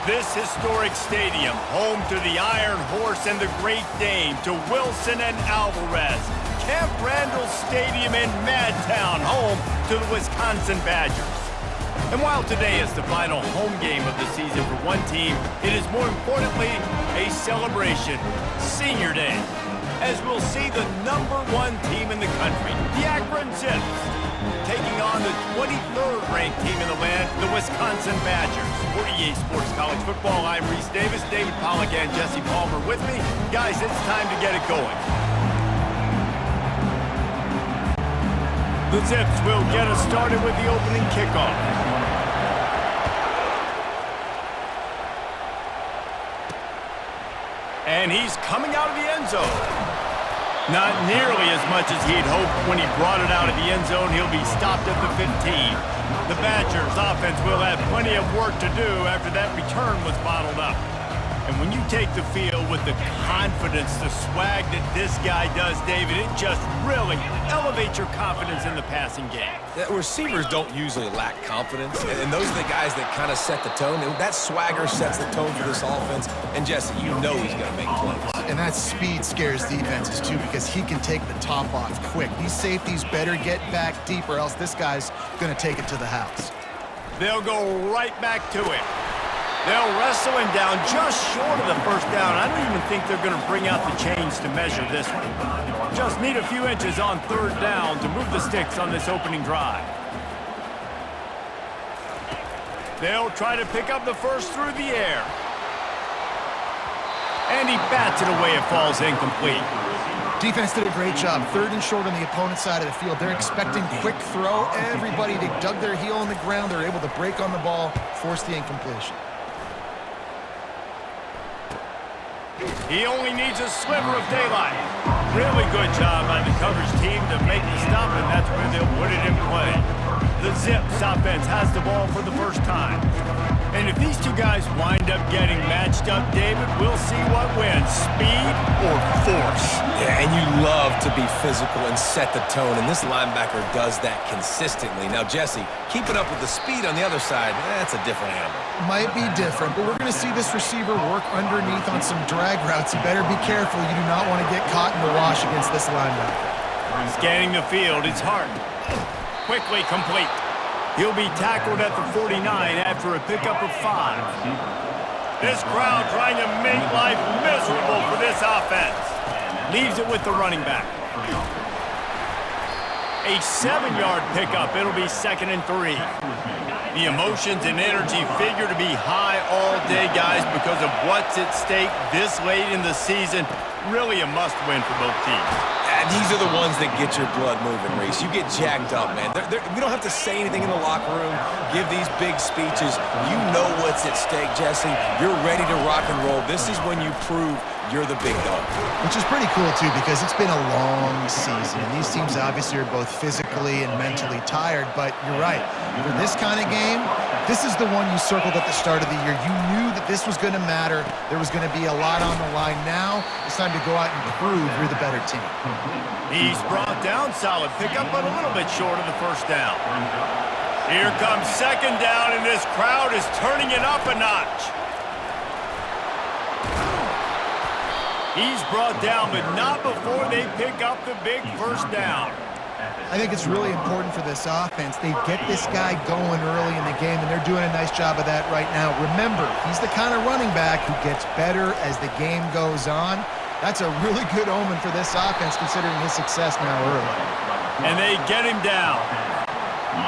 This historic stadium, home to the Iron Horse and the Great Dane, to Wilson and Alvarez. Camp Randall Stadium in Madtown, home to the Wisconsin Badgers. And while today is the final home game of the season for one team, it is more importantly a celebration, Senior Day, as we'll see the #1 team in the country, the Akron Zips, taking on the 23rd ranked team in the land, the Wisconsin Badgers. For EA Sports College Football, I'm Reese Davis, David Pollack and Jesse Palmer with me. Guys, it's time to get it going. The Zips will get us started with the opening kickoff. And he's coming out of the end zone. Not nearly as much as he'd hoped when he brought it out of the end zone. He'll be stopped at the 15. The Badgers offense will have plenty of work to do after that return was bottled up. And when you take the field with the confidence, the swag that this guy does, David, it just really elevates your confidence in the passing game. Receivers don't usually lack confidence, and those are the guys that kind of set the tone. And that swagger sets the tone for this offense. And Jesse, you know he's going to make plays. And that speed scares defenses too, because he can take the top off quick. These safeties better get back deep, or else this guy's going to take it to the house. They'll go right back to it. They'll wrestle him down just short of the first down. I don't even think they're going to bring out the chains to measure this one. Just need a few inches on third down to move the sticks on this opening drive. They'll try to pick up the first through the air. And he bats it away. It falls incomplete. Defense did a great job. Third and short on the opponent's side of the field. They're expecting quick throw. Everybody, they dug their heel in the ground. They're able to break on the ball, force the incompletion. He only needs a sliver of daylight. Really good job by the coverage team to make the stop, and that's where they'll put it in play. The Zips offense has the ball for the first time. And if these two guys wind up getting matched up, David, we'll see what wins, speed or force. Yeah, and you love to be physical and set the tone, and this linebacker does that consistently. Now, Jesse, keeping up with the speed on the other side, that's a different animal. Might be different, but we're going to see this receiver work underneath on some drag routes. You better be careful. You do not want to get caught in the wash against this linebacker. Scanning the field, it's Hart. Quickly complete. He'll be tackled at the 49 after a pickup of 5. This crowd trying to make life miserable for this offense. Leaves it with the running back. A 7-yard pickup. It'll be 2nd and 3. The emotions and energy figure to be high all day, guys, because of what's at stake this late in the season. Really a must-win for both teams. These are the ones that get your blood moving, Reese. You get jacked up, man. We don't have to say anything in the locker room, give these big speeches. You know what's at stake, Jesse. You're ready to rock and roll. This is when you prove you're the big dog. Which is pretty cool, too, because it's been a long season. And these teams obviously are both physically and mentally tired. But you're right. For this kind of game, this is the one you circled at the start of the year. You knew that this was going to matter. There was going to be a lot on the line. Now it's time to go out and prove you're the better team. He's brought down, solid pickup, but a little bit short of the first down. Here comes 2nd down, and this crowd is turning it up a notch. He's brought down, but not before they pick up the big first down. I think it's really important for this offense. They get this guy going early in the game, and they're doing a nice job of that right now. Remember, he's the kind of running back who gets better as the game goes on. That's a really good omen for this offense, considering his success now early. And they get him down.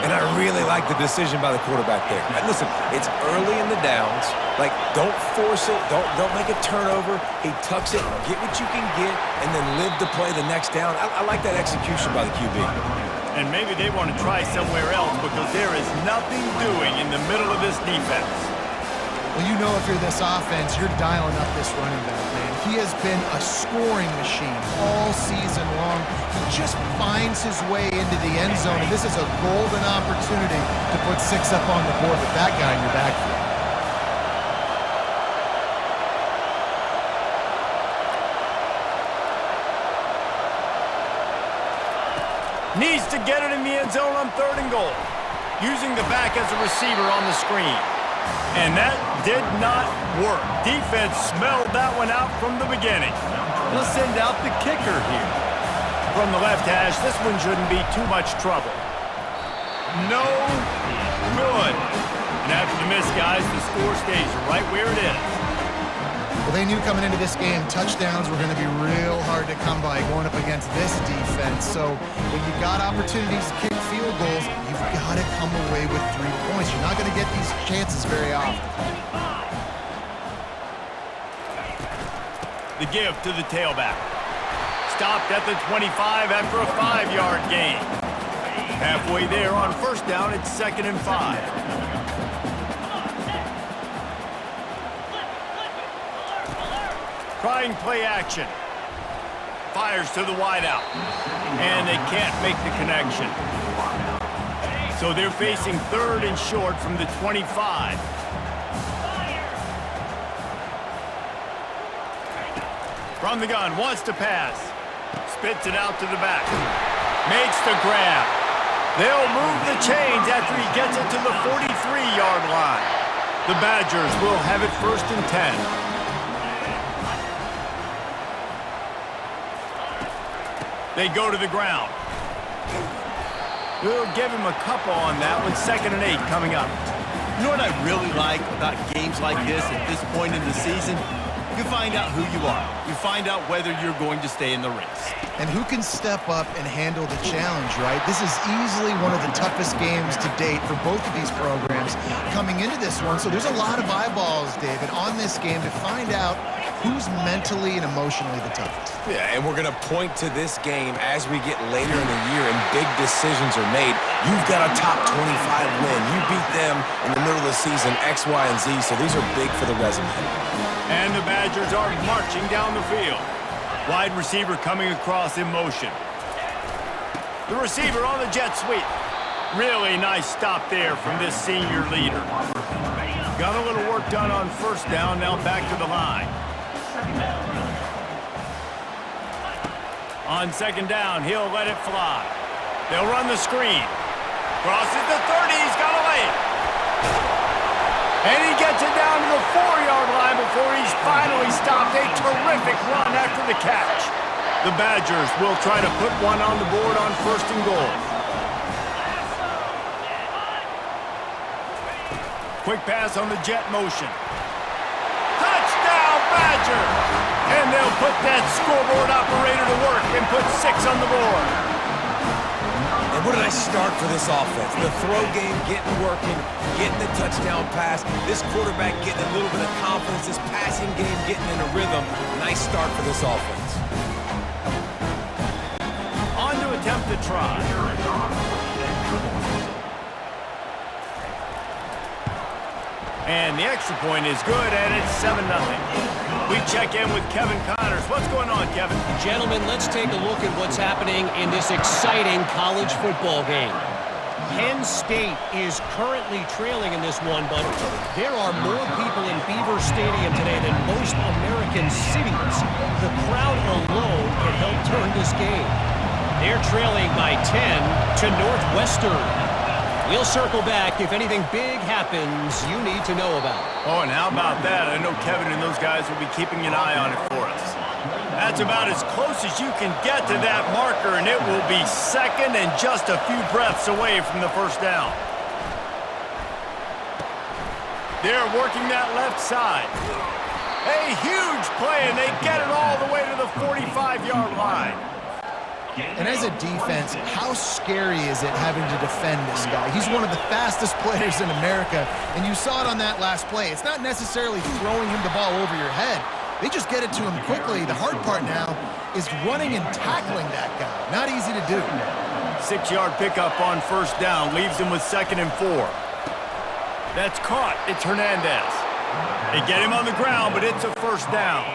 And I really like the decision by the quarterback there. Listen, it's early in the downs. Like, don't force it. Don't make a turnover. He tucks it, get what you can get, and then live to play the next down. I like that execution by the QB. And maybe they want to try somewhere else because there is nothing doing in the middle of this defense. Well, you know if you're this offense, you're dialing up this running back, man. He has been a scoring machine all season long. He just finds his way into the end zone, and this is a golden opportunity to put 6 up on the board with that guy in your backfield. Needs to get it in the end zone on 3rd and goal. Using the back as a receiver on the screen. And that did not work. Defense smelled that one out from the beginning. They'll send out the kicker here. From the left hash, this one shouldn't be too much trouble. No good. And after the miss, guys, the score stays right where it is. Well, they knew coming into this game, touchdowns were going to be real hard to come by going up against this defense. So when you got opportunities to kick field goals, you've got to come away with 3 points. You're not going to get these chances very often. The give to the tailback. Stopped at the 25 after a 5-yard gain. Halfway there on first down, it's 2nd and 5. Trying play action. Fires to the wideout. And they can't make the connection. So they're facing 3rd and short from the 25. From the gun, wants to pass. Spits it out to the back. Makes the grab. They'll move the chains after he gets it to the 43-yard line. The Badgers will have it 1st and 10. They go to the ground. We'll give him a couple on that one. 2nd and 8 coming up. You know what I really like about games like this at this point in the season? You find out who you are. You find out whether you're going to stay in the race. And who can step up and handle the challenge, right? This is easily one of the toughest games to date for both of these programs coming into this one. So there's a lot of eyeballs, David, on this game to find out who's mentally and emotionally the toughest. Yeah, and we're going to point to this game as we get later in the year and big decisions are made. You've got a top 25 win. You beat them in the middle of the season, X, Y, and Z, so these are big for the resume. And the Badgers are marching down the field. Wide receiver coming across in motion. The receiver on the jet sweep. Really nice stop there from this senior leader. Got a little work done on first down, now back to the line. On 2nd down, he'll let it fly. They'll run the screen. Crosses the 30, he's got to lay it. And he gets it down to the 4-yard line before he's finally stopped. A terrific run after the catch. The Badgers will try to put one on the board on 1st and goal. Quick pass on the jet motion. Touchdown, Badgers! And they'll put that scoreboard operator to work and put 6 on the board. And where did I start for this offense? The throw game getting working, getting the touchdown pass. This quarterback getting a little bit of confidence. This passing game getting in a rhythm. Nice start for this offense. On to attempt the try. And the extra point is good, and it's 7-0. We check in with Kevin Connors. What's going on, Kevin? Gentlemen, let's take a look at what's happening in this exciting college football game. Penn State is currently trailing in this one, but there are more people in Beaver Stadium today than most American cities. The crowd alone can help turn this game. They're trailing by 10 to Northwestern. We'll circle back if anything big happens you need to know about. Oh, and how about that? I know Kevin and those guys will be keeping an eye on it for us. That's about as close as you can get to that marker, and it will be 2nd and just a few breaths away from the 1st down. They're working that left side. A huge play, and they get it all the way to the 45-yard line. And as a defense, how scary is it having to defend this guy? He's one of the fastest players in America, and you saw it on that last play. It's not necessarily throwing him the ball over your head. They just get it to him quickly. The hard part now is running and tackling that guy. Not easy to do. 6-yard pickup on 1st down leaves him with 2nd and 4. That's caught. It's Hernandez. They get him on the ground, but it's a 1st down.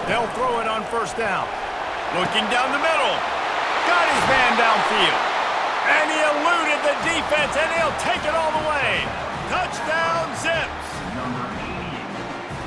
They'll throw it on 1st down. Looking down the middle. Got his man downfield. And he eluded the defense, and he'll take it all the way. Touchdown, Zips.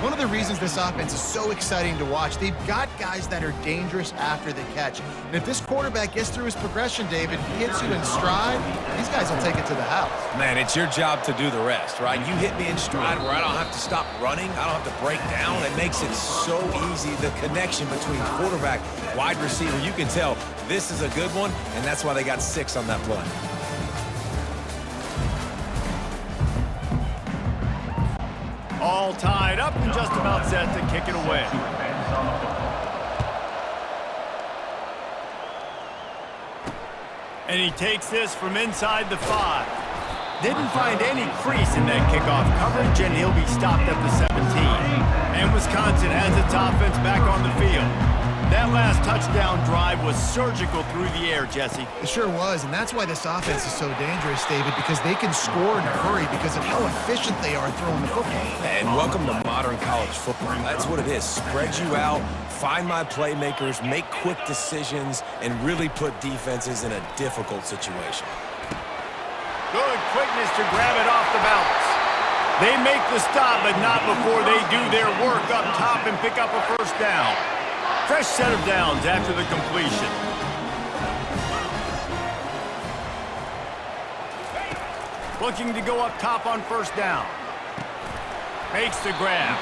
One of the reasons this offense is so exciting to watch, they've got guys that are dangerous after the catch. And if this quarterback gets through his progression, David, hits you in stride, these guys will take it to the house. Man, it's your job to do the rest, right? You hit me in stride where I don't have to stop running. I don't have to break down. It makes it so easy, the connection between quarterback, wide receiver. You can tell this is a good one, and that's why they got 6 on that play. All tied up and just about set to kick it away. And he takes this from inside the 5. Didn't find any crease in that kickoff coverage, and he'll be stopped at the 17. And Wisconsin has its offense back on the field. That last touchdown drive was surgical through the air, Jesse. It sure was, and that's why this offense is so dangerous, David, because they can score in a hurry because of how efficient they are throwing the football. And welcome to modern college football. That's what it is. Spread you out, find my playmakers, make quick decisions, and really put defenses in a difficult situation. Good quickness to grab it off the bounce. They make the stop, but not before they do their work up top and pick up a first down. Fresh set of downs after the completion. Looking to go up top on first down. Makes the grab.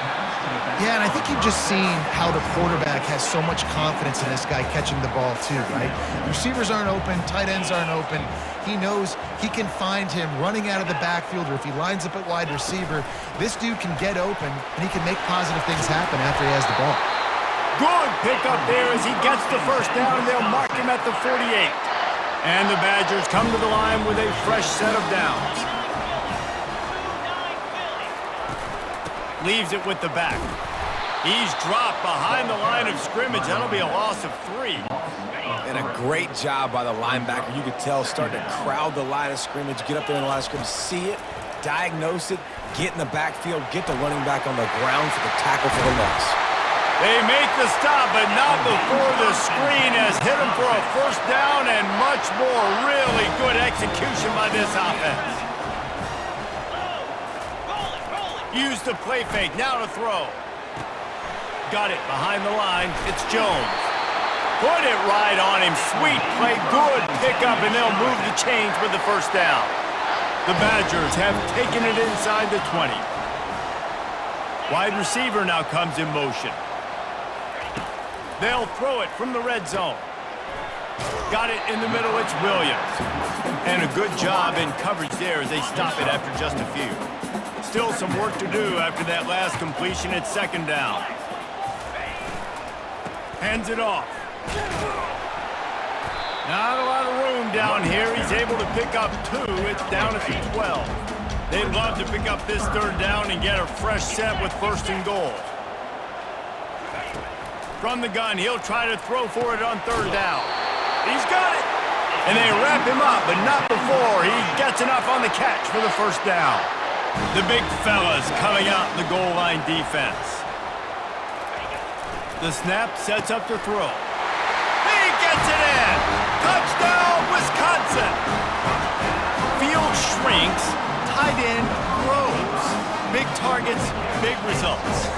Yeah, and I think you've just seen how the quarterback has so much confidence in this guy catching the ball too, right? Receivers aren't open, tight ends aren't open. He knows he can find him running out of the backfield, or if he lines up at wide receiver, this dude can get open and he can make positive things happen after he has the ball. Good pickup there as he gets the first down, and they'll mark him at the 48. And the Badgers come to the line with a fresh set of downs. Leaves it with the back. He's dropped behind the line of scrimmage. That'll be a loss of 3. And a great job by the linebacker. You could tell starting to crowd the line of scrimmage, get up there in the line of scrimmage, see it, diagnose it, get in the backfield, get the running back on the ground for the tackle for the loss. They make the stop, but not before the screen has hit him for a first down and much more. Really good execution by this offense. Use the play fake, now to throw. Got it behind the line, it's Jones. Put it right on him, sweet play, good pickup, and they'll move the chains with the first down. The Badgers have taken it inside the 20. Wide receiver now comes in motion. They'll throw it from the red zone. Got it in the middle, it's Williams. And a good job in coverage there as they stop it after just a few. Still some work to do after that last completion at second down. Hands it off. Not a lot of room down here. He's able to pick up 2. It's down at the 12. They'd love to pick up this third down and get a fresh set with first and goal. From the gun, he'll try to throw for it on third down. He's got it. And they wrap him up, but not before he gets enough on the catch for the first down. The big fellas coming out in the goal line defense. The snap sets up to throw. He gets it in. Touchdown, Wisconsin. Field shrinks, tight end grows. Big targets, big results.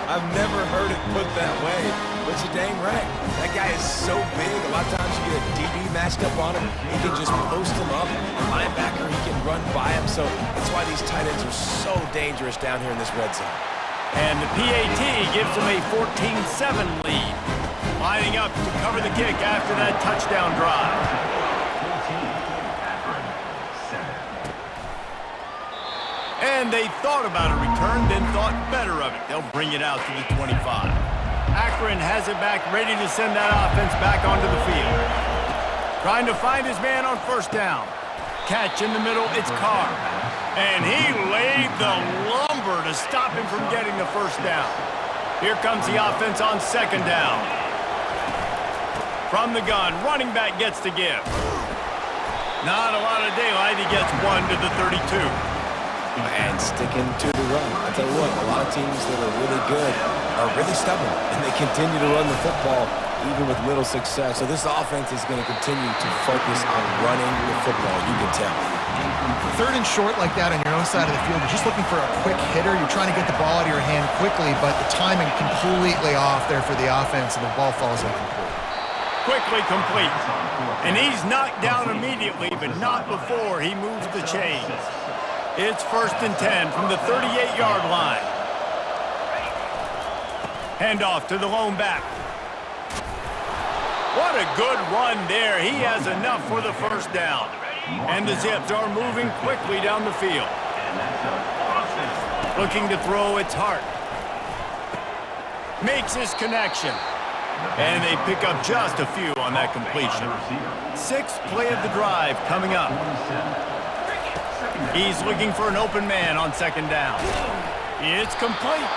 I've never heard it put that way, but you're dang right. That guy is so big, a lot of times you get a DB matched up on him. He can just post him up. A linebacker, he can run by him. So that's why these tight ends are so dangerous down here in this red zone. And the PAT gives them a 14-7 lead. Lining up to cover the kick after that touchdown drive. And they thought about a return, then thought better of it. They'll bring it out to the 25. Akron has it back, ready to send that offense back onto the field. Trying to find his man on first down. Catch in the middle, it's Carr. And he laid the lumber to stop him from getting the first down. Here comes the offense on second down. From the gun, running back gets to give. Not a lot of daylight, he gets 1 to the 32. and sticking to the run. I tell you what, a lot of teams that are really good are really stubborn, and they continue to run the football even with little success. So this offense is going to continue to focus on running the football, you can tell. Third and short like that on your own side of the field, you're just looking for a quick hitter. You're trying to get the ball out of your hand quickly, but the timing completely off there for the offense, and the ball falls incomplete. Quickly complete. And he's knocked down immediately, but not before he moves the chains. It's 1st and 10 from the 38-yard line. Handoff to the lone back. What a good run there. He has enough for the first down. And the Zips are moving quickly down the field. Looking to throw, it's Hart. Makes his connection. And they pick up just a few on that completion. 6th play of the drive coming up. He's looking for an open man on 2nd down. It's complete.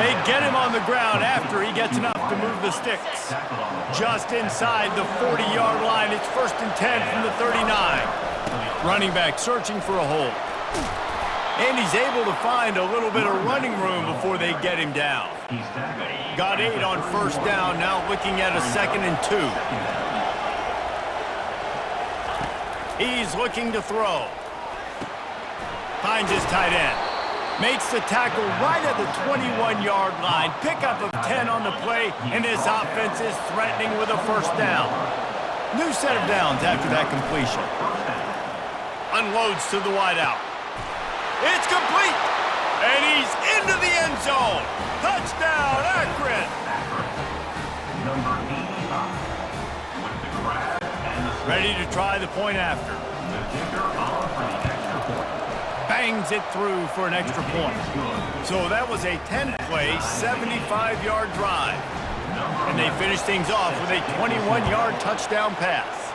They get him on the ground after he gets enough to move the sticks. Just inside the 40-yard line, it's 1st and 10 from the 39. Running back searching for a hole. And he's able to find a little bit of running room before they get him down. Got 8 on 1st down, now looking at a 2nd and 2. He's looking to throw. Finds his tight end. Makes the tackle right at the 21-yard line. Pickup of 10 on the play, and this offense is threatening with a 1st down. New set of downs after that completion. Unloads to the wideout. It's complete, and he's into the end zone. Touchdown, Akron. Ready to try the point after. Bangs it through for an extra point. So that was a 10-play, 75-yard drive. And they finish things off with a 21-yard touchdown pass.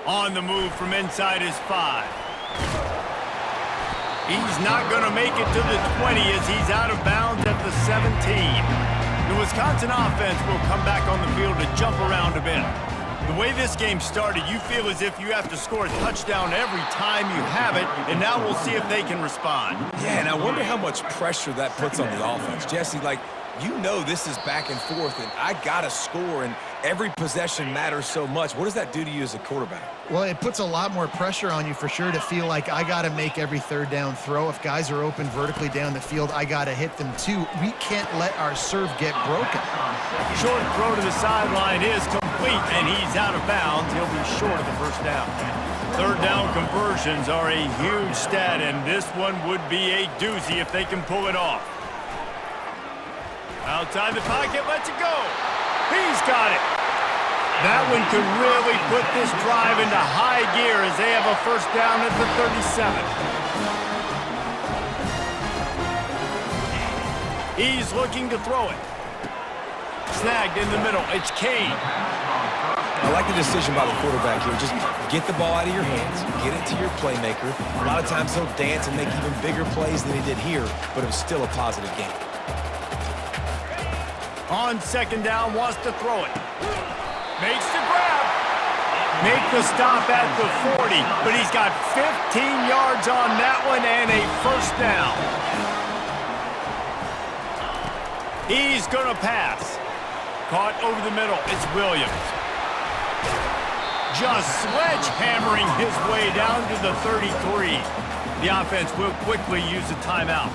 On the move from inside his 5. He's not going to make it to the 20 as he's out of bounds at the 17. The Wisconsin offense will come back on the field to jump around a bit. The way this game started, you feel as if you have to score a touchdown every time you have it, and now we'll see if they can respond. Yeah, and I wonder how much pressure that puts on the offense. Jesse, like, you know this is back and forth, and I got to score, and every possession matters so much. What does that do to you as a quarterback? Well, it puts a lot more pressure on you for sure to feel like I got to make every 3rd down throw. If guys are open vertically down the field, I got to hit them too. We can't let our serve get broken. Short throw to the sideline is complete, and he's out of bounds. He'll be short of the 1st down. 3rd down conversions are a huge stat, and this one would be a doozy if they can pull it off. Outside the pocket, lets it go. He's got it. That one could really put this drive into high gear as they have a 1st down at the 37. He's looking to throw it. Snagged in the middle. It's Kane. I like the decision by the quarterback here. Just get the ball out of your hands, get it to your playmaker. A lot of times he'll dance and make even bigger plays than he did here, but it was still a positive game. On 2nd down, wants to throw it. Makes the grab. Make the stop at the 40, but he's got 15 yards on that one and a 1st down. He's going to pass. Caught over the middle. It's Williams. Just sledgehammering his way down to the 33. The offense will quickly use a timeout.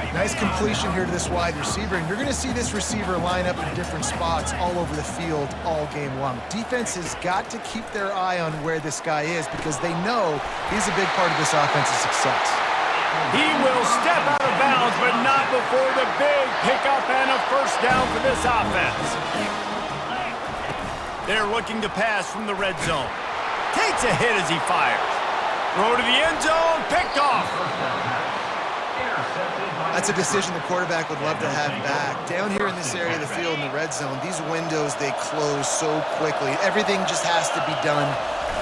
Nice completion here to this wide receiver, and you're going to see this receiver line up in different spots all over the field all game long. Defense has got to keep their eye on where this guy is because they know he's a big part of this offense's success. He will step out of bounds, but not before the big pickup and a 1st down for this offense. They're looking to pass from the red zone. Takes a hit as he fires. Throw to the end zone, picked off. That's a decision the quarterback would love to have back. Down here in this area of the field in the red zone, these windows, they close so quickly. Everything just has to be done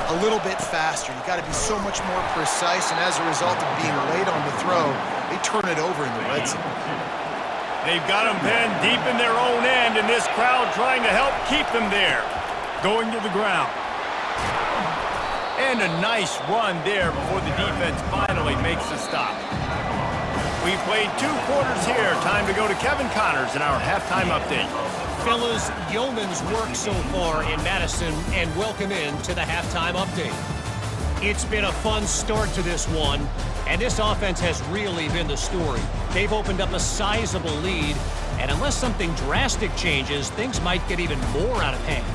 a little bit faster. You got to be so much more precise, and as a result of being late on the throw, they turn it over in the red zone. They've got them pinned deep in their own end, and this crowd trying to help keep them there. Going to the ground. And a nice run there before the defense finally makes the stop. We've played 2 quarters here. Time to go to Kevin Connors in our halftime update. Fellas, yeoman's work so far in Madison, and welcome in to the halftime update. It's been a fun start to this one, and this offense has really been the story. They've opened up a sizable lead, and unless something drastic changes, things might get even more out of hand.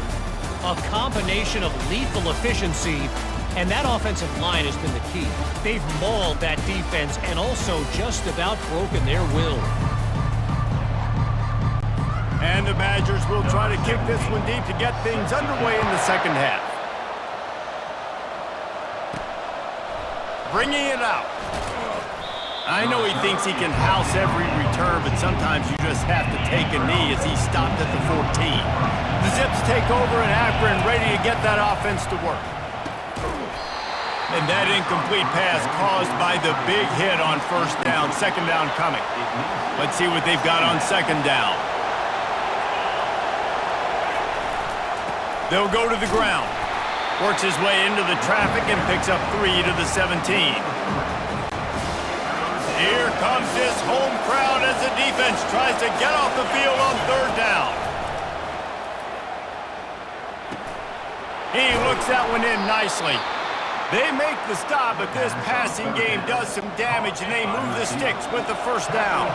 A combination of lethal efficiency, and that offensive line has been the key. They've mauled that defense and also just about broken their will. And the Badgers will try to kick this one deep to get things underway in the second half. Bringing it out. I know he thinks he can house every return, but sometimes you just have to take a knee as he stopped at the 14. The Zips take over in Akron, ready to get that offense to work. And that incomplete pass caused by the big hit on first down, second down coming. Let's see what they've got on second down. They'll go to the ground. Works his way into the traffic and picks up 3 to the 17. Here comes this home crowd as the defense tries to get off the field on third down. He looks that one in nicely. They make the stop, but this passing game does some damage, and they move the sticks with the first down.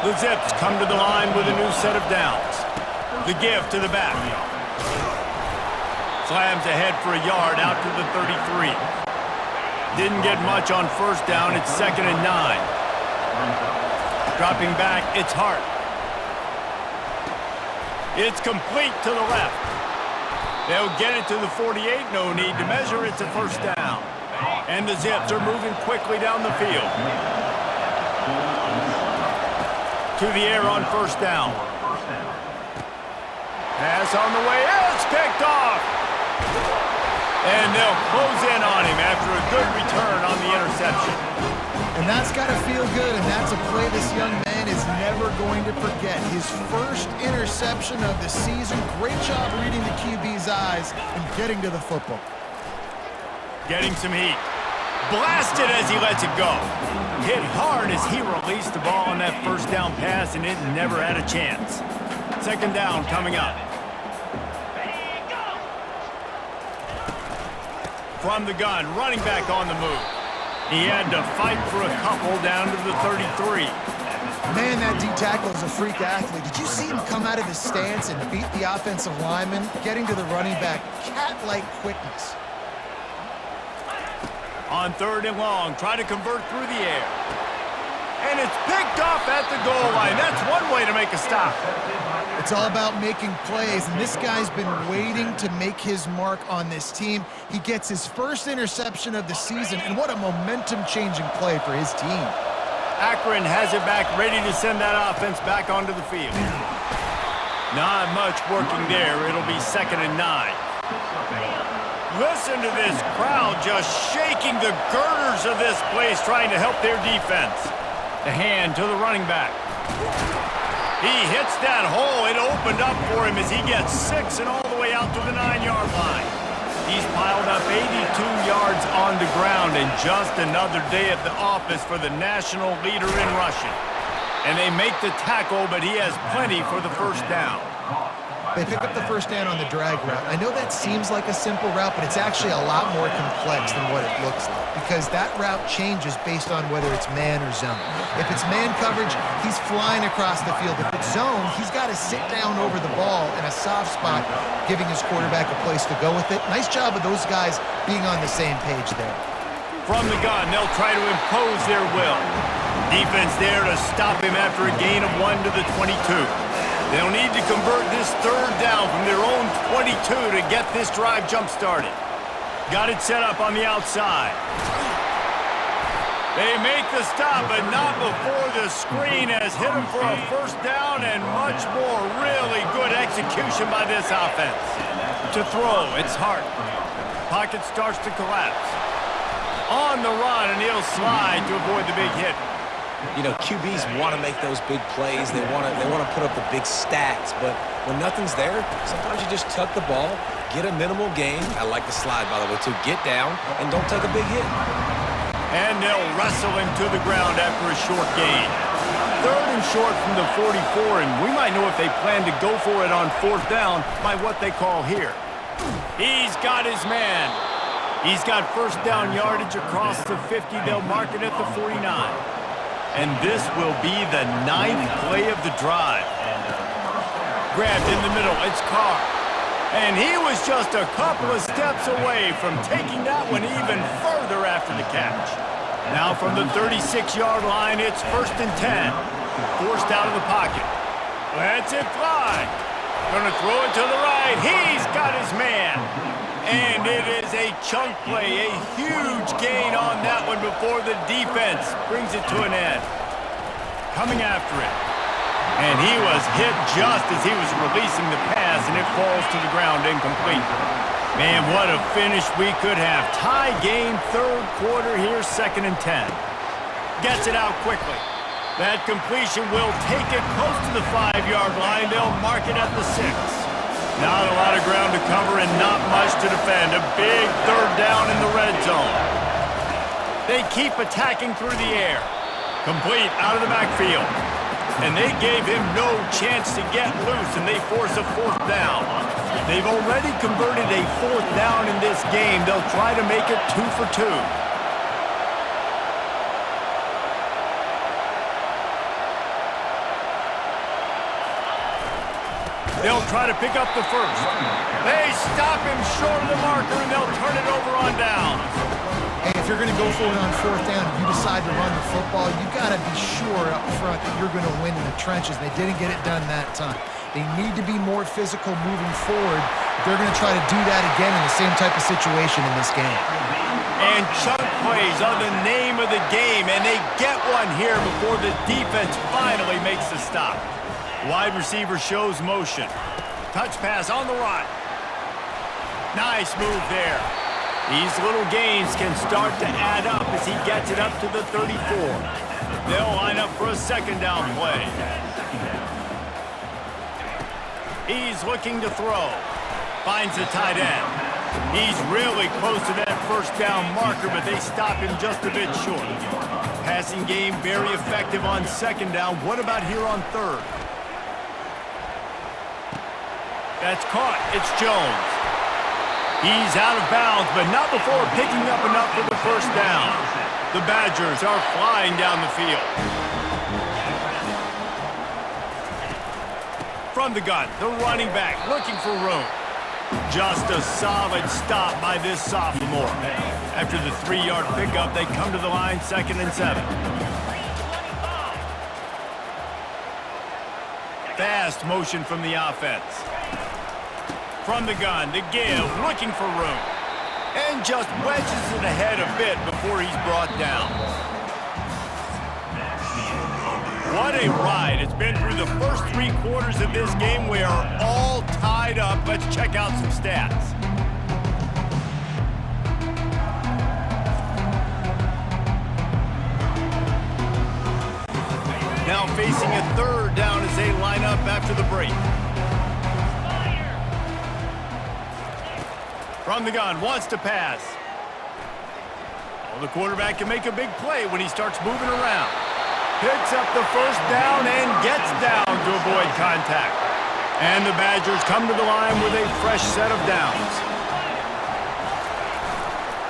The Zips come to the line with a new set of downs. The give to the back. Slams ahead for a yard out to the 33. Didn't get much on first down. It's 2nd and 9. Dropping back, it's Hart. It's complete to the left. They'll get it to the 48. No need to measure. It's a first down. And the Zips are moving quickly down the field. To the air on first down. Pass on the way. It's picked off. And they'll close in on him after a good return on the interception. And that's got to feel good, and that's a play this young man is never going to forget. His first interception of the season. Great job reading the QB's eyes and getting to the football. Getting some heat. Blasted as he lets it go. Hit hard as he released the ball on that first down pass, and it never had a chance. Second down coming up. From the gun, running back on the move. He had to fight for a couple down to the 33. Man, that D-tackle is a freak athlete. Did you see him come out of his stance and beat the offensive lineman, getting to the running back? Cat-like quickness. On 3rd and long, try to convert through the air. And it's picked off at the goal line. That's one way to make a stop. It's all about making plays, and this guy's been waiting to make his mark on this team. He gets his first interception of the season, and what a momentum-changing play for his team. Akron has it back, ready to send that offense back onto the field. Not much working there. It'll be 2nd and 9. Listen to this crowd just shaking the girders of this place, trying to help their defense. The hand to the running back. He hits that hole. It opened up for him as he gets 6 and all the way out to the 9-yard line. He's piled up 82 yards on the ground, and just another day at the office for the national leader in rushing. And they make the tackle, but he has plenty for the first down. They pick up the first down on the drag route. I know that seems like a simple route, but it's actually a lot more complex than what it looks like, because that route changes based on whether it's man or zone. If it's man coverage, he's flying across the field. If it's zone, he's got to sit down over the ball in a soft spot, giving his quarterback a place to go with it. Nice job of those guys being on the same page there. From the gun, they'll try to impose their will. Defense there to stop him after a gain of 1 to the 22. They'll need to convert this 3rd down from their own 22 to get this drive jump-started. Got it set up on the outside. They make the stop, but not before the screen has hit him for a first down, and much more. Really good execution by this offense. To throw, it's Hart. Pocket starts to collapse. On the run, and he'll slide to avoid the big hit. You know, QBs want to make those big plays. They want to put up the big stats. But when nothing's there, sometimes you just tuck the ball Get a minimal gain. I like the slide, by the way, too. Get down and don't take a big hit. And they'll wrestle him to the ground after a short gain. 3rd and short from the 44, and we might know if they plan to go for it on 4th down by what they call here. He's got his man. He's got 1st down yardage across the 50. They'll mark it at the 49. And this will be the 9th play of the drive. Grabbed in the middle, it's Carr. And he was just a couple of steps away from taking that one even further after the catch. Now from the 36-yard line, it's 1st and 10. Forced out of the pocket. Lets it fly. Gonna throw it to the right. He's got his man. And it is a chunk play, a huge gain on that one before the defense brings it to an end. Coming after it. And he was hit just as he was releasing the pass, and it falls to the ground incomplete. Man, what a finish we could have. Tie game, 3rd quarter here, 2nd and 10. Gets it out quickly. That completion will take it close to the 5-yard line. They'll mark it at the 6. Not a lot of ground to cover and not much to defend. A big 3rd down in the red zone. They keep attacking through the air. Complete out of the backfield. And they gave him no chance to get loose, and they force a 4th down. They've already converted a 4th down in this game. They'll try to make it 2 for 2. They'll try to pick up the 1st. They stop him short of the marker, and they'll turn it over on downs. Hey, if you're going to go for it on 4th down and you decide to run the football, you got to be sure up front that you're going to win in the trenches. They didn't get it done that time. They need to be more physical moving forward. They're going to try to do that again in the same type of situation in this game. And chunk plays are the name of the game, and they get one here before the defense finally makes the stop. Wide receiver shows motion. Touch pass on the right. Nice move there. These little gains can start to add up as he gets it up to the 34. They'll line up for a 2nd down play. He's looking to throw. Finds the tight end. He's really close to that 1st down marker, but they stop him just a bit short. Passing game very effective on 2nd down. What about here on 3rd? That's caught. It's Jones. He's out of bounds, but not before picking up enough for the 1st down. The Badgers are flying down the field. From the gun, the running back looking for room. Just a solid stop by this sophomore. After the 3-yard pickup, they come to the line, 2nd and 7. Fast motion from the offense. From the gun, to give, looking for room. And just wedges it ahead a bit before he's brought down. What a ride. It's been through the first 3 quarters of this game. We are all tied up. Let's check out some stats. Now facing a 3rd down as they line up after the break. From the gun, wants to pass. Well, the quarterback can make a big play when he starts moving around. Picks up the 1st down and gets down to avoid contact. And the Badgers come to the line with a fresh set of downs.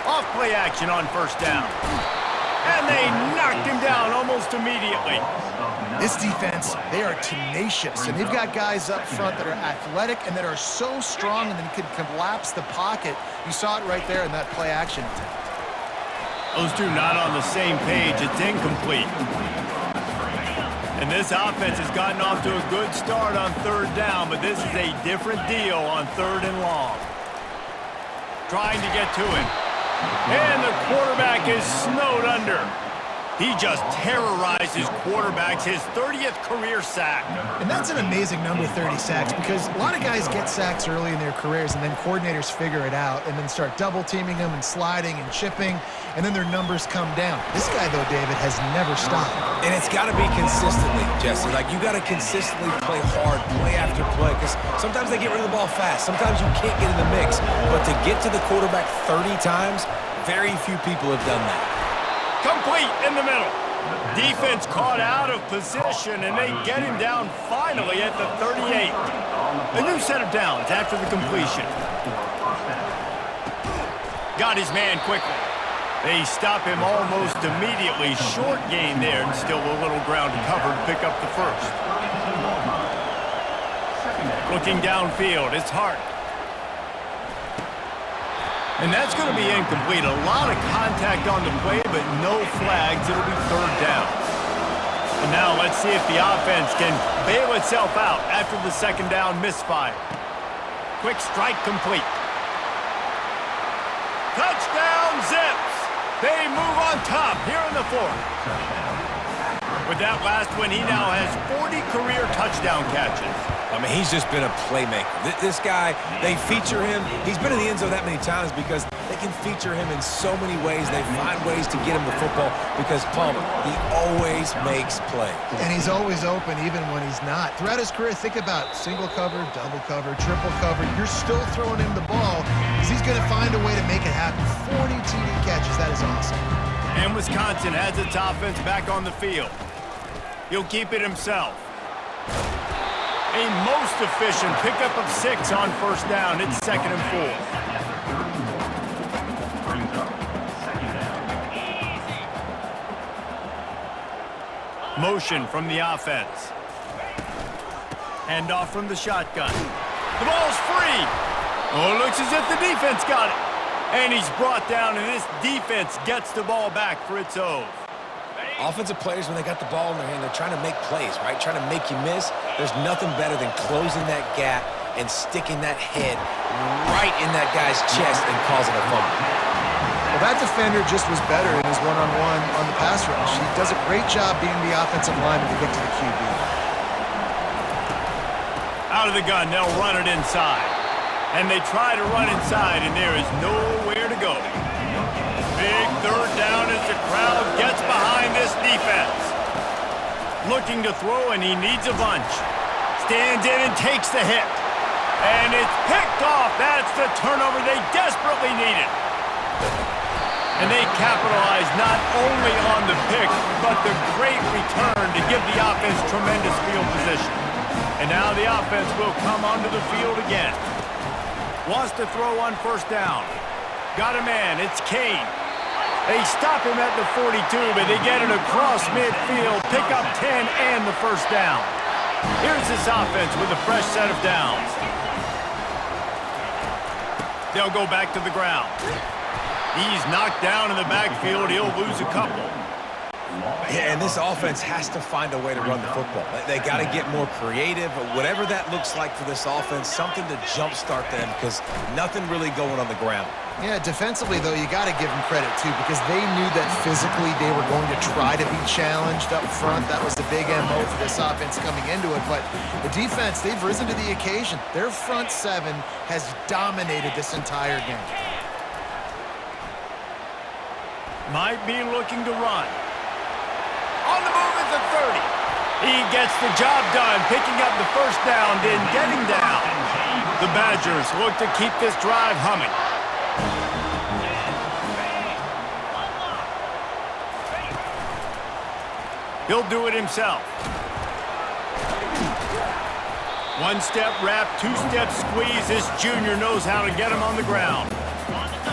Off play action on 1st down. And they knocked him down almost immediately. This defense, they are tenacious, and they've got guys up front that are athletic and that are so strong and then can collapse the pocket. You saw it right there in that play action attempt. Those two not on the same page. It's incomplete. And this offense has gotten off to a good start on 3rd down, but this is a different deal on 3rd and long. Trying to get to him. And the quarterback is snowed under. He just terrorizes quarterbacks, his 30th career sack. And that's an amazing number, 30 sacks, because a lot of guys get sacks early in their careers, and then coordinators figure it out and then start double-teaming them and sliding and chipping, and then their numbers come down. This guy, though, David, has never stopped. And it's got to be consistently, Jesse. Like, you got to consistently play hard, play after play, because because sometimes they get rid of the ball fast. Sometimes you can't get in the mix. But to get to the quarterback 30 times, very few people have done that. Complete in the middle. Defense caught out of position, and they get him down finally at the 38. A new set of downs after the completion. Got his man quickly. They stop him almost immediately. Short gain there, and still a little ground to cover to pick up the first. Looking downfield, it's Hart. And that's going to be incomplete. A lot of contact on the play, but no flags. It'll be third down. And now let's see if the offense can bail itself out after the second down misfire. Quick strike complete. Touchdown, Zips! They move on top here in the fourth. With that last one, he now has 40 career touchdown catches. I mean, he's just been a playmaker. This guy, they feature him. He's been in the end zone that many times because they can feature him in so many ways. They find ways to get him the football because Palmer, he always makes plays. And he's always open even when he's not. Throughout his career, think about single cover, double cover, triple cover. You're still throwing him the ball because he's going to find a way to make it happen. 40 TD catches. That is awesome. And Wisconsin has its offense back on the field. He'll keep it himself. A most efficient pickup of 6 on first down. It's 2nd and 4. Motion from the offense. Handoff from the shotgun. The ball's free. Oh, it looks as if the defense got it. And he's brought down, and this defense gets the ball back for its own. Offensive players, when they got the ball in their hand, they're trying to make plays, right? Trying to make you miss. There's nothing better than closing that gap and sticking that head right in that guy's chest and causing a fumble. Well, that defender just was better in his one-on-one on the pass rush. He does a great job being the offensive lineman to get to the QB. Out of the gun, they'll run it inside. And they try to run inside, and there is nowhere to go. Big third down as the crowd gets behind this defense. Looking to throw, and he needs a bunch. Stands in and takes the hit. And it's picked off. That's the turnover they desperately needed. And they capitalize not only on the pick, but the great return to give the offense tremendous field position. And now the offense will come onto the field again. Wants to throw on first down. Got a man. It's Kane. They stop him at the 42, but they get it across midfield, pick up 10 and the first down. Here's this offense with a fresh set of downs. They'll go back to the ground. He's knocked down in the backfield. He'll lose a couple. Yeah, and this offense has to find a way to run the football. They got to get more creative, whatever that looks like for this offense, something to jumpstart them because nothing really going on the ground. Yeah, defensively, though, you got to give them credit, too, because they knew that physically they were going to try to be challenged up front. That was the big MO for this offense coming into it. But the defense, they've risen to the occasion. Their front seven has dominated this entire game. Might be looking to run. On the move is the 30. He gets the job done, picking up the first down, then getting down. The Badgers look to keep this drive humming. He'll do it himself. One-step wrap, two-step squeeze. This junior knows how to get him on the ground.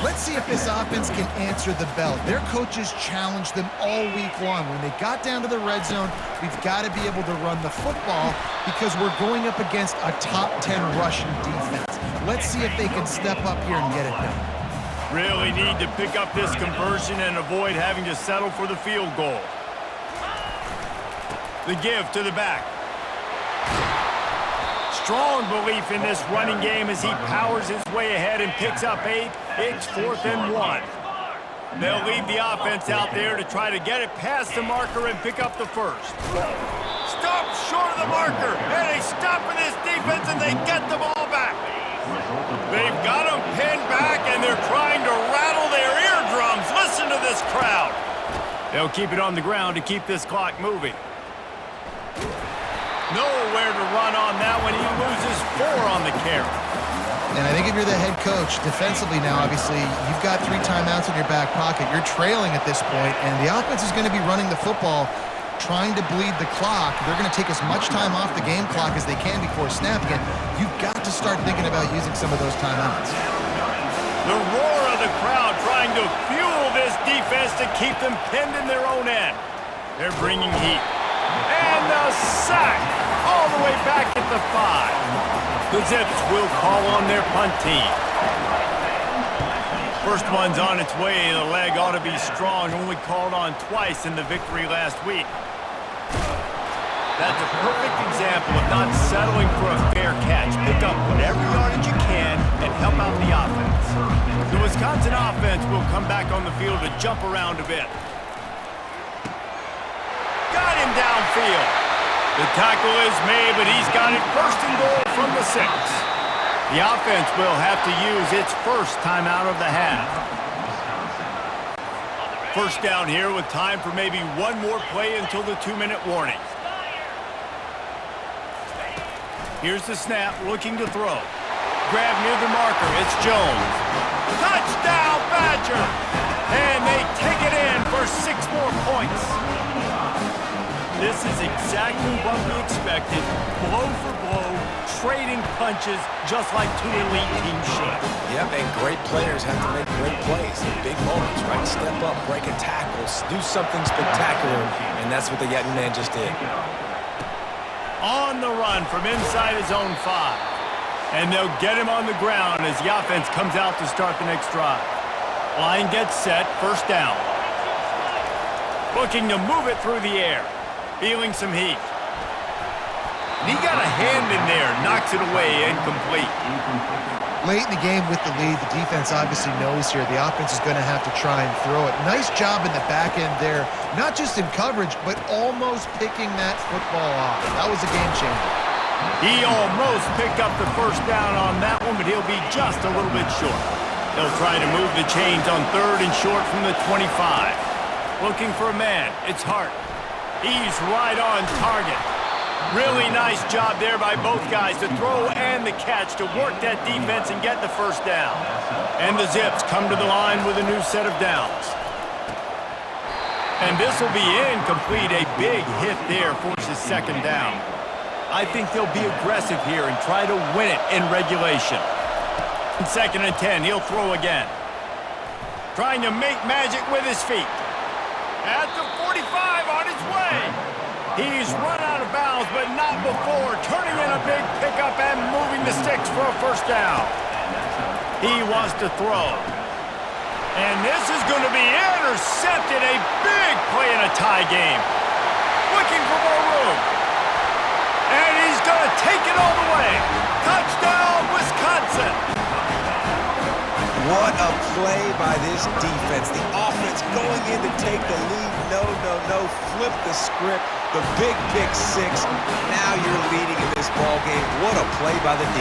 Let's see if this offense can answer the bell. Their coaches challenged them all week long. When they got down to the red zone, we've got to be able to run the football because we're going up against a top 10 rushing defense. Let's see if they can step up here and get it done. Really need to pick up this conversion and avoid having to settle for the field goal. The give to the back. Strong belief in this running game as he powers his way ahead and picks up 8. It's 4th and 1. They'll leave the offense out there to try to get it past the marker and pick up the first. Stop short of the marker, and they stop for this defense, and they get the ball back. They've got them pinned back, and they're trying to rattle their eardrums. Listen to this crowd. They'll keep it on the ground to keep this clock moving. Nowhere to run on that one. He loses 4 on the carry. And I think if you're the head coach, defensively now, obviously, you've got 3 timeouts in your back pocket. You're trailing at this point, and the offense is going to be running the football, trying to bleed the clock. They're going to take as much time off the game clock as they can before snapping it. You've got to start thinking about using some of those timeouts. The roar of the crowd trying to fuel this defense to keep them pinned in their own end. They're bringing heat. And the sack all the way back at the 5. The Zips will call on their punt team. First one's on its way. The leg ought to be strong. Only called on twice in the victory last week. That's a perfect example of not settling for a fair catch. Pick up whatever yardage you can and help out the offense. The Wisconsin offense will come back on the field to jump around a bit. Got him downfield. The tackle is made, but he's got it first and goal from the 6. The offense will have to use its first timeout of the half. First down here with time for maybe one more play until the 2-minute warning. Here's the snap, looking to throw. Grab near the marker, it's Jones. Touchdown, Badger! And they take it in for 6 more points. This is exactly what we expected. Blow for blow, trading punches, just like 2 elite teams should. Yep, and great players have to make great plays in big moments, right? Step up, break a tackle, do something spectacular, and that's what the young man just did. On the run from inside his own 5. And they'll get him on the ground as the offense comes out to start the next drive. Line gets set, first down. Looking to move it through the air. Feeling some heat. And he got a hand in there, knocks it away, incomplete. Late in the game with the lead, the defense obviously knows here the offense is going to have to try and throw it. Nice job in the back end there, not just in coverage, but almost picking that football off. That was a game changer. He almost picked up the first down on that one, but he'll be just a little bit short. They'll try to move the chains on 3rd and short from the 25. Looking for a man, it's Hart. He's right on target. Really nice job there by both guys to throw and the catch to work that defense and get the first down. And the Zips come to the line with a new set of downs. And this will be incomplete. A big hit there forces 2nd down. I think they'll be aggressive here and try to win it in regulation. 2nd and 10, he'll throw again. Trying to make magic with his feet. At the 45 on his way. He's run out of bounds, but not before turning in a big pickup and moving the sticks for a first down. He wants to throw. And this is going to be intercepted. A big play in a tie game. Looking for more room. And he's going to take it all the way. Touchdown, Wisconsin. What a play by this defense. The offense going in to take the lead. No. Flip the script. The big pick 6. Now you're leading in this ball game. What a play by the D.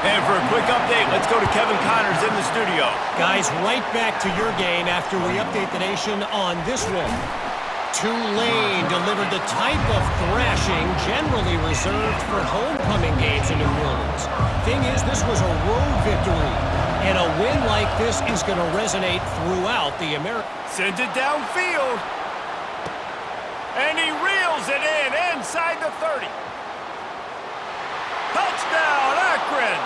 And for a quick update, let's go to Kevin Connors in the studio. Guys, right back to your game after we update the nation on this one. Tulane delivered the type of thrashing generally reserved for homecoming games in New Orleans. Thing is, this was a road victory, and a win like this is going to resonate throughout the American. Sends it downfield. And he reels it in inside the 30. Touchdown, Akron.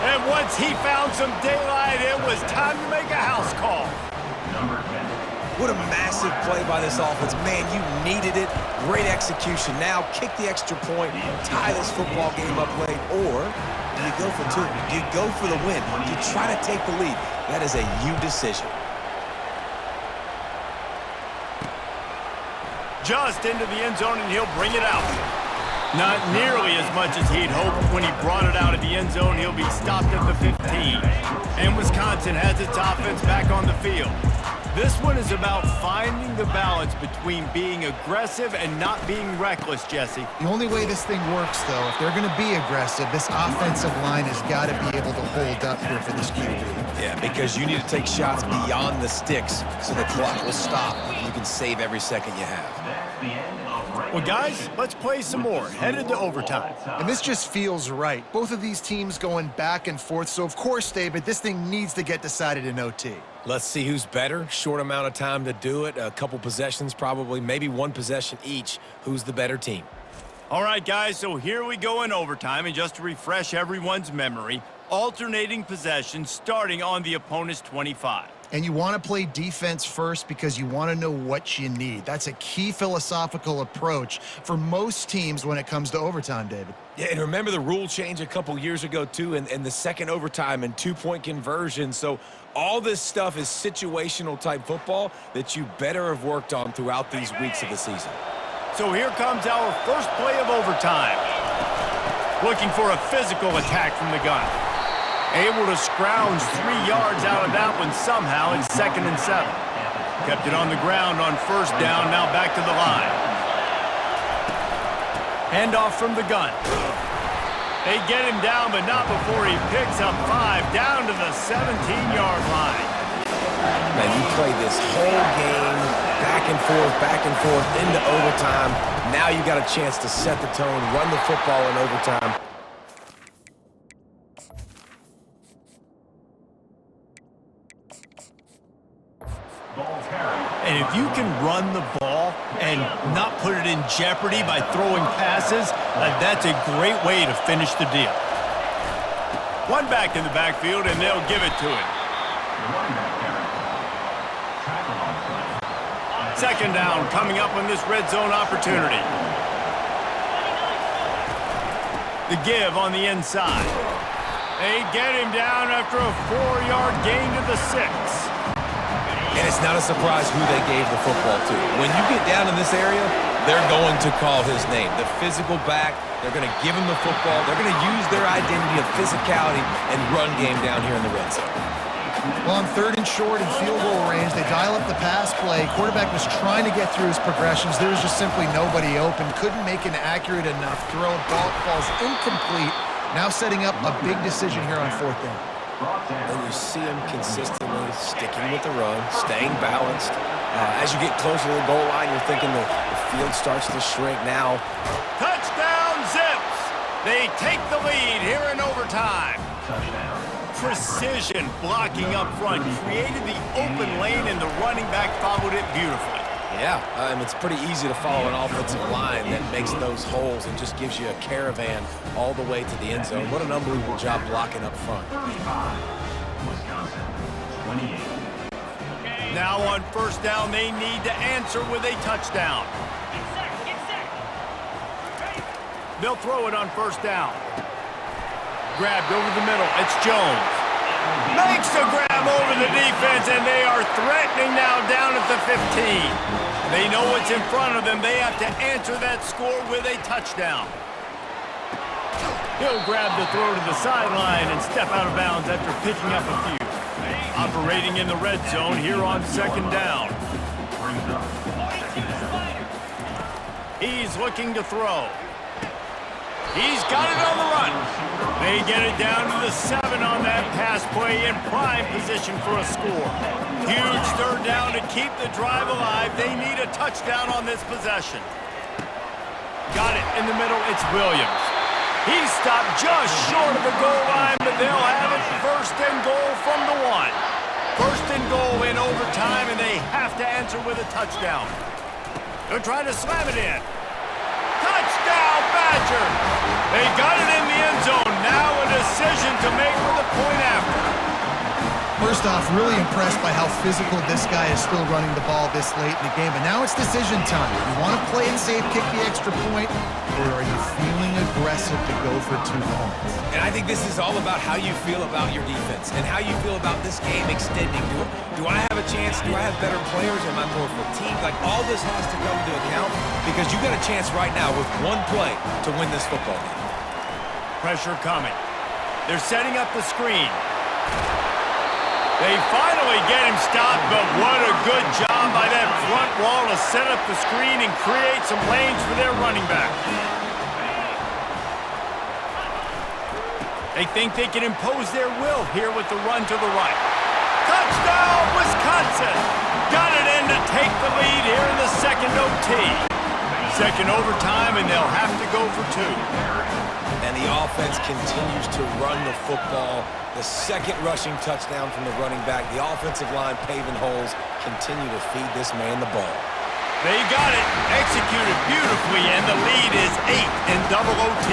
And once he found some daylight, it was time to make a house call. What a massive play by this offense. Man, you needed it. Great execution. Now kick the extra point, tie this football game up late, or do you go for 2? Do you go for the win? Do you try to take the lead? That is a you decision. Just into the end zone, and he'll bring it out. Not nearly as much as he'd hoped when he brought it out of the end zone. He'll be stopped at the 15. And Wisconsin has its offense back on the field. This one is about finding the balance between being aggressive and not being reckless, Jesse. The only way this thing works, though, if they're going to be aggressive, this offensive line has got to be able to hold up here for this QB. Yeah, because you need to take shots beyond the sticks so the clock will stop. You can save every second you have. Well, guys, let's play some more. Headed to overtime. And this just feels right. Both of these teams going back and forth. So, of course, David, this thing needs to get decided in OT. Let's see who's better. Short amount of time to do it. A couple possessions probably, maybe one possession each. Who's the better team? All right, guys, so here we go in overtime. And just to refresh everyone's memory, alternating possessions starting on the opponent's 25. And you want to play defense first because you want to know what you need. That's a key philosophical approach for most teams when it comes to overtime, David. Yeah, and remember the rule change a couple years ago, too, and the second overtime and two-point conversion. So all this stuff is situational-type football that you better have worked on throughout these weeks of the season. So here comes our first play of overtime. Looking for a physical attack from the gun. Able to scrounge 3 yards out of that one somehow. It's 2nd and 7. Kept it on the ground on first down, now back to the line. Handoff from the gun. They get him down, but not before he picks up 5 down to the 17-yard line. Man, you play this whole game back and forth into overtime. Now you got a chance to set the tone, run the football in overtime. And if you can run the ball and not put it in jeopardy by throwing passes, that's a great way to finish the deal. One back in the backfield, and they'll give it to him. 2nd down coming up on this red zone opportunity. The give on the inside. They get him down after a 4-yard gain to the 6. And it's not a surprise who they gave the football to. When you get down in this area, they're going to call his name. The physical back, they're going to give him the football. They're going to use their identity of physicality and run game down here in the red zone. Well, on 3rd and short and field goal range, they dial up the pass play. Quarterback was trying to get through his progressions. There was just simply nobody open. Couldn't make an accurate enough throw. Ball falls incomplete. Now setting up a big decision here on 4th down. And you see him consistently sticking with the run, staying balanced. As you get closer to the goal line, you're thinking the field starts to shrink now. Touchdown, Zips! They take the lead here in overtime. Precision blocking up front created the open lane, and the running back followed it beautifully. Yeah, it's pretty easy to follow an offensive line that makes those holes and just gives you a caravan all the way to the end zone. What an unbelievable job blocking up front. Now on 1st down, they need to answer with a touchdown. They'll throw it on 1st down. Grabbed over the middle. It's Jones. Makes the grab over the defense, and they are threatening now down at the 15. They know what's in front of them. They have to answer that score with a touchdown. He'll grab the throw to the sideline and step out of bounds after picking up a few. Operating in the red zone here on 2nd down. He's looking to throw. He's got it on the run. They get it down to the 7 on that pass play in prime position for a score. Huge 3rd down to keep the drive alive. They need a touchdown on this possession. Got it in the middle. It's Williams. He stopped just short of the goal line, but they'll have it 1st and goal from the 1. 1st and goal in overtime, and they have to answer with a touchdown. They're trying to slam it in. Touchdown, Badger! They got it in the end zone. Now a decision to make with a point after. First off, really impressed by how physical this guy is still running the ball this late in the game. But now it's decision time. You want to play it safe, kick the extra point, or are you feeling aggressive to go for 2 points? And I think this is all about how you feel about your defense and how you feel about this game extending. Do I have a chance? Do I have better players? Am I more fatigued? Like, all this has to come into account because you got a chance right now with one play to win this football game. Pressure coming. They're setting up the screen. They finally get him stopped, but what a good job by that front wall to set up the screen and create some lanes for their running back. They think they can impose their will here with the run to the right. Touchdown, Wisconsin! Got it in to take the lead here in the 2nd OT. 2nd overtime, and they'll have to go for 2. And the offense continues to run the football. The 2nd rushing touchdown from the running back. The offensive line paving holes. Continue to feed this man the ball. They got it, executed beautifully, and the lead is 8 in double OT.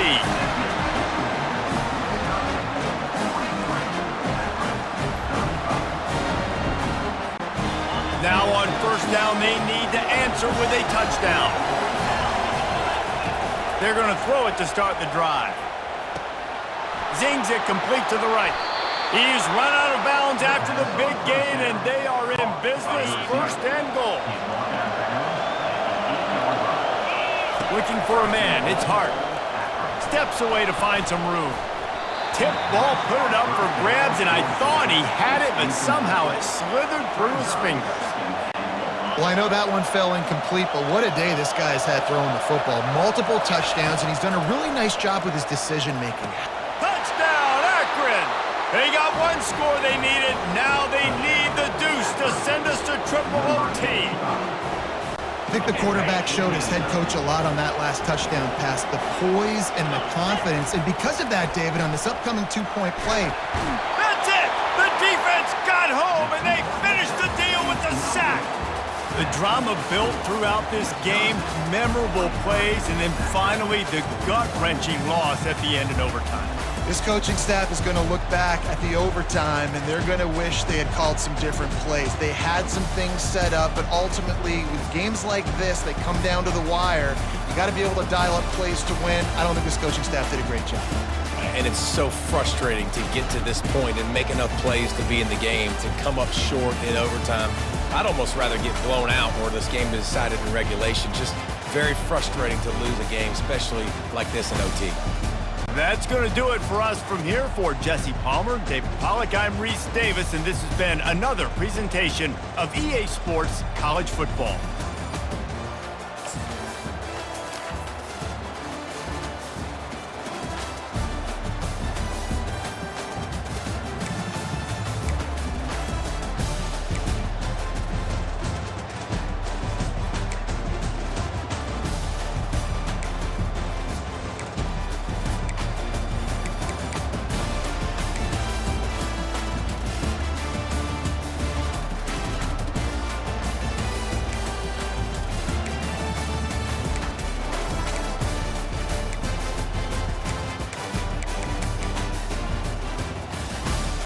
Now on 1st down, they need to answer with a touchdown. They're going to throw it to start the drive. Zings it complete to the right. He's run out of bounds after the big gain, and they are in business, 1st and goal. Looking for a man, it's Hart. Steps away to find some room. Tip ball, put it up for grabs, and I thought he had it, but somehow it slithered through his fingers. Well, I know that one fell incomplete, but what a day this guy's had throwing the football. Multiple touchdowns, and he's done a really nice job with his decision-making. Touchdown, Akron! They got one score they needed. Now they need the deuce to send us to triple OT. I think the quarterback showed his head coach a lot on that last touchdown pass, the poise and the confidence. And because of that, David, on this upcoming 2-point play, that's it! The defense got home, and they finished the deal with the sack. The drama built throughout this game, memorable plays, and then finally the gut-wrenching loss at the end in overtime. this coaching staff is going to look back at the overtime, and they're going to wish they had called some different plays. They had some things set up, but ultimately, with games like this, they come down to the wire. You got to be able to dial up plays to win. I don't think this coaching staff did a great job. And it's so frustrating to get to this point and make enough plays to be in the game, to come up short in overtime. I'd almost rather get blown out or this game is decided in regulation. Just very frustrating to lose a game, especially like this in OT. That's going to do it for us from here. For Jesse Palmer, David Pollack, I'm Reese Davis, and this has been another presentation of EA Sports College Football.